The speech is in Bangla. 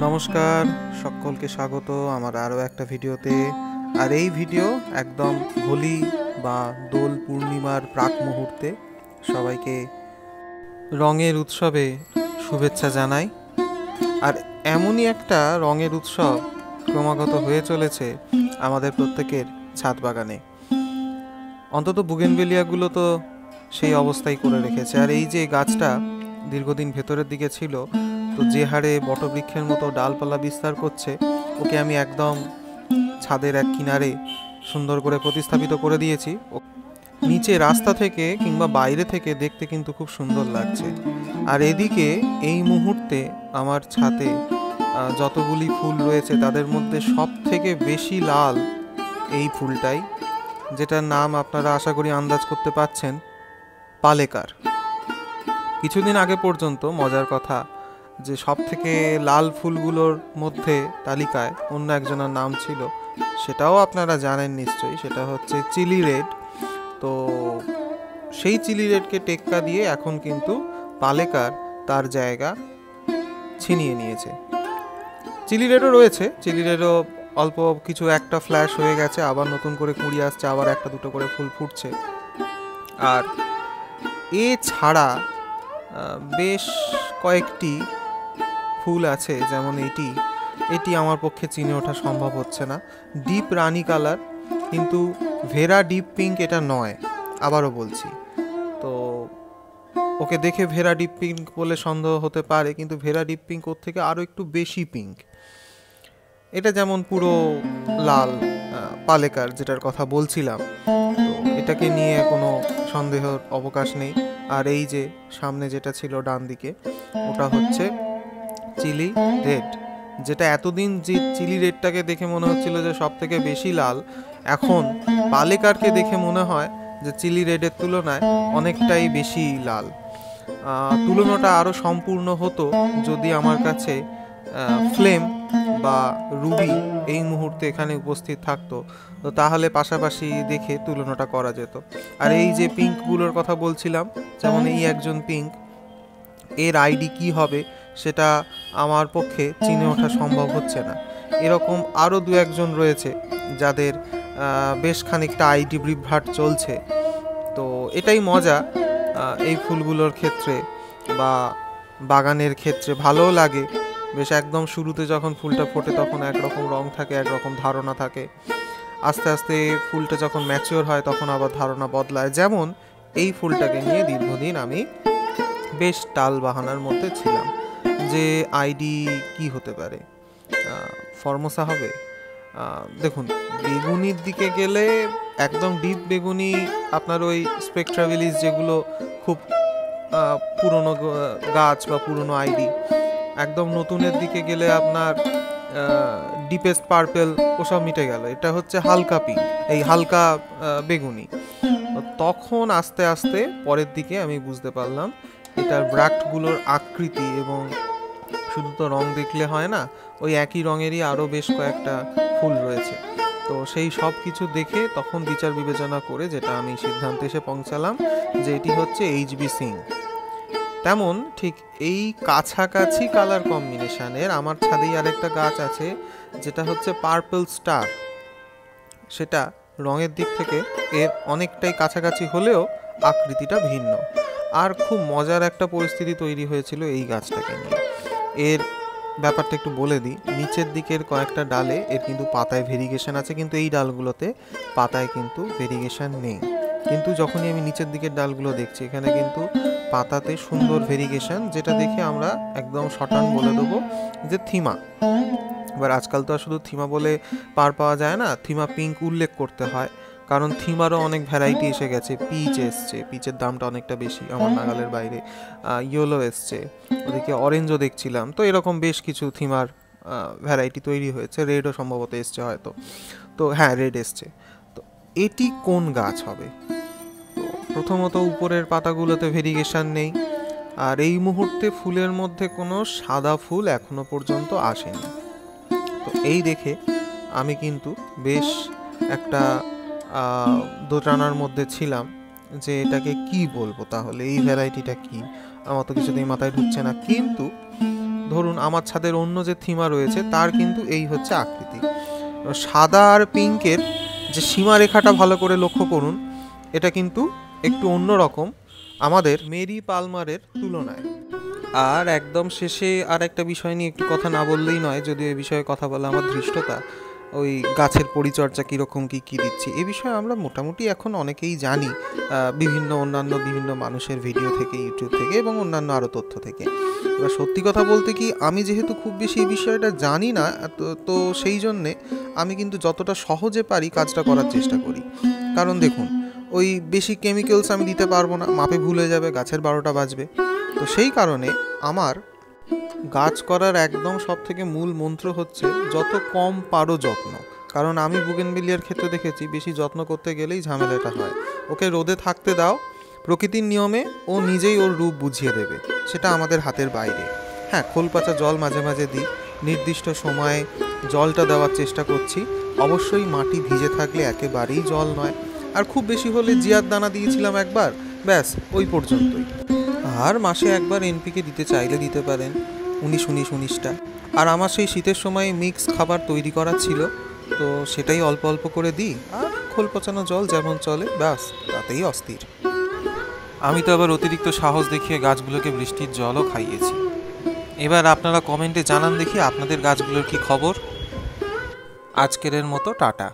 নমস্কার, সকলকে স্বাগত আমার আরও একটা ভিডিওতে। আর এই ভিডিও একদম হোলি বা দোল পূর্ণিমার প্রাক মুহূর্তে সবাইকে রঙের উৎসবে শুভেচ্ছা জানাই। আর এমনই একটা রঙের উৎসব ক্রমাগত হয়ে চলেছে আমাদের প্রত্যেকের ছাদ বাগানে। অন্তত বুগেনভেলিয়াগুলো তো সেই অবস্থাই করে রেখেছে। আর এই যে গাছটা দীর্ঘদিন ভেতরের দিকে ছিল, তো যে হারে বটবৃক্ষের মতো ডালপালা বিস্তার করছে, ওকে আমি একদম ছাদের এক কিনারে সুন্দর করে প্রতিস্থাপিত করে দিয়েছি। নিচে রাস্তা থেকে কিংবা বাইরে থেকে দেখতে কিন্তু খুব সুন্দর লাগছে। আর এদিকে এই মুহূর্তে আমার ছাদে যতগুলি ফুল রয়েছে তাদের মধ্যে সব থেকে বেশি লাল এই ফুলটাই, যেটার নাম আপনারা আশা করি আন্দাজ করতে পারছেন, পালেকার। কিছুদিন আগে পর্যন্ত মজার কথা যে সব থেকে লাল ফুলগুলোর মধ্যে তালিকায় অন্য একজনের নাম ছিল, সেটাও আপনারা জানেন নিশ্চয়ই, সেটা হচ্ছে চিলি রেড। তো সেই চিলি রেডকে টেক্কা দিয়ে এখন কিন্তু পালেকার তার জায়গা ছিনিয়ে নিয়েছে। চিলি রেডও রয়েছে, চিলি রেডও অল্প কিছু একটা ফ্ল্যাশ হয়ে গেছে, আবার নতুন করে কুড়ি আসছে, আবার একটা দুটো করে ফুল ফুটছে। আর এছাড়া বেশ কয়েকটি ফুল আছে, যেমন এটি আমার পক্ষে চিনে ওঠা সম্ভব হচ্ছে না, ডিপ রানি কালার, কিন্তু ভেরা ডিপ পিঙ্ক এটা নয়, আবারও বলছি। তো ওকে দেখে ভেরা ডিপ পিঙ্ক বলে সন্দেহ হতে পারে, কিন্তু ভেরা ডিপ পিঙ্ক ওর থেকে আরও একটু বেশি পিঙ্ক। এটা যেমন পুরো লাল পালেকার যেটার কথা বলছিলাম, তো এটাকে নিয়ে কোনো সন্দেহের অবকাশ নেই। আর এই যে সামনে যেটা ছিল ডান দিকে, ওটা হচ্ছে চিলি রেড, যেটা এতদিন যে চিলি রেডটাকে দেখে মনে হচ্ছিল যে সব থেকে বেশি লাল, এখন পালেকারকে দেখে মনে হয় যে চিলি রেডের তুলনায় অনেকটাই বেশি লাল। তুলনাটা আরও সম্পূর্ণ হতো যদি আমার কাছে ফ্লেম বা রুবি এই মুহূর্তে এখানে উপস্থিত থাকতো, তো তাহলে পাশাপাশি দেখে তুলনাটা করা যেত। আর এই যে পিঙ্কগুলোর কথা বলছিলাম, যেমন এই একজন পিঙ্ক, এর আইডি কি হবে সেটা আমার পক্ষে চিনে ওঠা সম্ভব হচ্ছে না। এরকম আরও দু একজন রয়েছে যাদের বেশ খানিকটা আইডি বিভ্রাট চলছে। তো এটাই মজা এই ফুলগুলোর ক্ষেত্রে বা বাগানের ক্ষেত্রে, ভালোও লাগে বেশ। একদম শুরুতে যখন ফুলটা ফোটে তখন একরকম রং থাকে, একরকম ধারণা থাকে, আস্তে আস্তে ফুলটা যখন ম্যাচিওর হয় তখন আবার ধারণা বদলায়। যেমন এই ফুলটাকে নিয়ে দীর্ঘদিন আমি বেশ টাল বাহানার মধ্যে ছিলাম যে আইডি কি হতে পারে, ফর্মোসা হবে। দেখুন, বেগুনির দিকে গেলে একদম ডিপ বেগুনি আপনার ওই স্পেকট্রাভিলিস, যেগুলো খুব পুরনো গাছ বা পুরনো আইডি। একদম নতুনের দিকে গেলে আপনার ডিপেস্ট পার্পেল, ওসব মিটে গেল, এটা হচ্ছে হালকা পিঙ্ক, এই হালকা বেগুনি। তখন আস্তে আস্তে পরের দিকে আমি বুঝতে পারলাম এটার ব্র্যাক্টগুলোর আকৃতি, এবং শুধু তো রং দেখলে হয় না, ওই একই রঙেরই আরও বেশ কয়েকটা ফুল রয়েছে। তো সেই সব কিছু দেখে তখন বিচার বিবেচনা করে যেটা আমি সিদ্ধান্তে এসে পৌঁছালাম যে এটি হচ্ছে এইচবি সিং। তেমন ঠিক এই কাছাকাছি কালার কম্বিনেশানের আমার ছাদেই আরেকটা গাছ আছে, যেটা হচ্ছে পার্পল স্টার। সেটা রঙের দিক থেকে এর অনেকটাই কাছাকাছি হলেও আকৃতিটা ভিন্ন। আর খুব মজার একটা পরিস্থিতি তৈরি হয়েছিল এই গাছটাকে নিয়ে। এর ব্যাপারটা একটু বলে দিই। নিচের দিকের কয়েকটা ডালে এর কিন্তু পাতায় ভেরিগেশন আছে, কিন্তু এই ডালগুলোতে পাতায় কিন্তু ভেরিগেশন নেই। কিন্তু যখনই আমি নিচের দিকের ডালগুলো দেখছি, এখানে কিন্তু পাতাতে সুন্দর ভেরিগেশন, যেটা দেখে আমরা একদম শটান বলে দেবো যে থিমা। এবার আজকাল তো আর শুধু থিমা বলে পার পাওয়া যায় না, থিমা পিঙ্ক উল্লেখ করতে হয়, কারণ থিমারও অনেক ভ্যারাইটি এসে গেছে। পিচ এসছে, পিচের দামটা অনেকটা বেশি, আমার নাগালের বাইরে। ইয়েলো এসছে, ওদিকে অরেঞ্জও দেখছিলাম। তো এরকম বেশ কিছু থিমার ভ্যারাইটি তৈরি হয়েছে, রেডও সম্ভবত এসছে হয়তো। তো হ্যাঁ, রেড এসছে। তো এটি কোন গাছ হবে? তো প্রথমত উপরের পাতাগুলোতে ভেরিগেশন নেই, আর এই মুহূর্তে ফুলের মধ্যে কোনো সাদা ফুল এখনো পর্যন্ত আসেনি। তো এই দেখে আমি কিন্তু বেশ একটা দোটানার মধ্যে ছিলাম যে এটাকে কি বলবো, তাহলে এই ভ্যারাইটিটা কি, আমার তো কিছুতেই মাথায় ঢুকছে না। কিন্তু ধরুন আমার ছাদের অন্য যে থিমা রয়েছে তার কিন্তু এই হচ্ছে আকৃতি। সাদা আর পিঙ্কের যে সীমারেখাটা ভালো করে লক্ষ্য করুন, এটা কিন্তু একটু অন্যরকম আমাদের মেরি পালমারের তুলনায়। আর একদম শেষে আর একটা বিষয় নিয়ে একটু কথা না বললেই নয়, যদিও এই বিষয়ে কথা বলা আমার ধৃষ্টতা। ওই গাছের পরিচর্যা কীরকম কী দিচ্ছি এ বিষয়ে আমরা মোটামুটি এখন অনেকেই জানি, বিভিন্ন মানুষের ভিডিও থেকে, ইউটিউব থেকে এবং অন্যান্য আরও তথ্য থেকে। এবার সত্যি কথা বলতে কি, আমি যেহেতু খুব বেশি এই বিষয়টা জানি না, তো সেই জন্যে আমি কিন্তু যতটা সহজে পারি কাজটা করার চেষ্টা করি। কারণ দেখুন, ওই বেশি কেমিক্যালস আমি দিতে পারবো না, মাপে ভুলে যাবে, গাছের 12টা বাজবে। তো সেই কারণে আমার গাছ করার একদম সবথেকে মূল মন্ত্র হচ্ছে যত কম পারো যত্ন। কারণ আমি বুগেনভিলিয়ার ক্ষেত্রে দেখেছি বেশি যত্ন করতে গেলেই ঝামেলাটা হয়। ওকে রোদে থাকতে দাও, প্রকৃতির নিয়মে ও নিজেই ওর রূপ বুঝিয়ে দেবে, সেটা আমাদের হাতের বাইরে। হ্যাঁ, খোল পাচা জল মাঝে মাঝে দিই, নির্দিষ্ট সময়ে জলটা দেওয়ার চেষ্টা করছি। অবশ্যই মাটি ভিজে থাকলে একেবারেই জল নয়, আর খুব বেশি হলে জিয়ার দানা দিয়েছিলাম একবার, ব্যাস ওই পর্যন্তই। আর মাসে একবার এনপিকে দিতে চাইলে দিতে পারেন, 19-19-19টা। আর আমার সেই শীতের সময় মিক্স খাবার তৈরি করা ছিল, তো সেটাই অল্প অল্প করে দিই, আর খোল পচানো জল যেমন চলে ব্যাস তাতেই অস্থির। আমি তো আবার অতিরিক্ত সাহস দেখিয়ে গাছগুলোকে বৃষ্টির জলও খাইয়েছি। এবার আপনারা কমেন্টে জানান দেখি আপনাদের গাছগুলোর কি খবর। আজকের মতো টাটা।